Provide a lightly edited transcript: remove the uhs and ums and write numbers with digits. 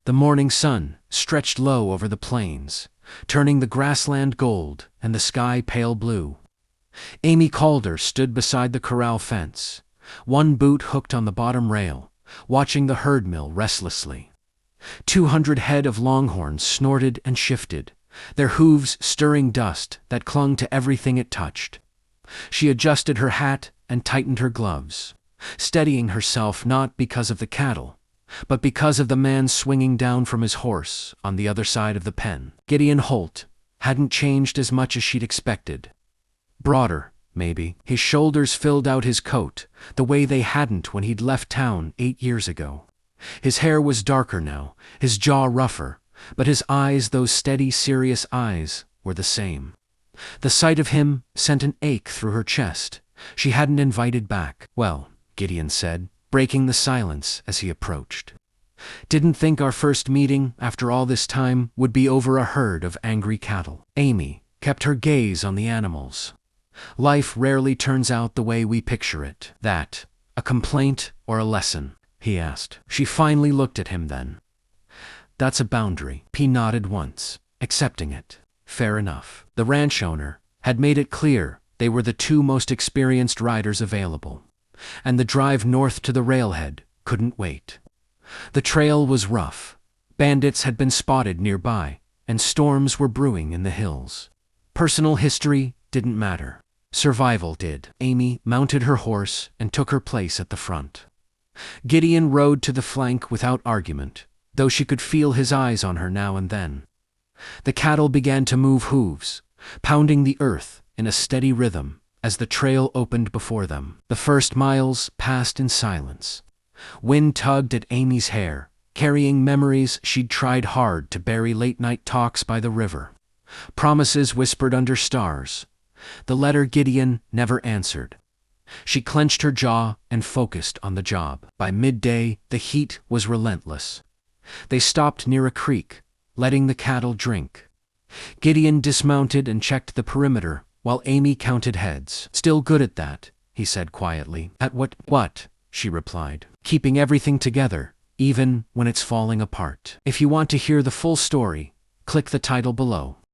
The morning sun stretched low over the plains, turning the grassland gold and the sky pale blue. Amy Calder stood beside the corral fence, one boot hooked on the bottom rail, watching the herd mill restlessly. 200 head of longhorns snorted and shifted, their hooves stirring dust that clung to everything it touched. She adjusted her hat and tightened her gloves, steadying herself not because of the cattle, but because of the man swinging down from his horse on the other side of the pen. Gideon Holt hadn't changed as much as she'd expected. Broader, maybe. His shoulders filled out his coat, the way they hadn't when he'd left town 8 years ago. His hair was darker now, his jaw rougher, but his eyes, those steady, serious eyes, were the same. The sight of him sent an ache through her chest. She hadn't invited back. "Well," Gideon said, breaking the silence as he approached. "Didn't think our first meeting, after all this time, would be over a herd of angry cattle." Amy kept her gaze on the animals. "Life rarely turns out the way we picture it." "That a complaint or a lesson?" he asked. She finally looked at him then. "That's a boundary." He nodded once, accepting it. Fair enough. The ranch owner had made it clear they were the two most experienced riders available, and the drive north to the railhead couldn't wait. The trail was rough. Bandits had been spotted nearby, and storms were brewing in the hills. Personal history didn't matter. Survival did. Amy mounted her horse and took her place at the front. Gideon rode to the flank without argument, though she could feel his eyes on her now and then. The cattle began to move hooves, pounding the earth in a steady rhythm as the trail opened before them. The first miles passed in silence. Wind tugged at Amy's hair, carrying memories she'd tried hard to bury, late-night talks by the river, promises whispered under stars, the letter Gideon never answered. She clenched her jaw and focused on the job. By midday, the heat was relentless. They stopped near a creek, letting the cattle drink. Gideon dismounted and checked the perimeter, while Amy counted heads. "Still good at that," he said quietly. "At what?" "What?" she replied. "Keeping everything together, even when it's falling apart." If you want to hear the full story, click the title below.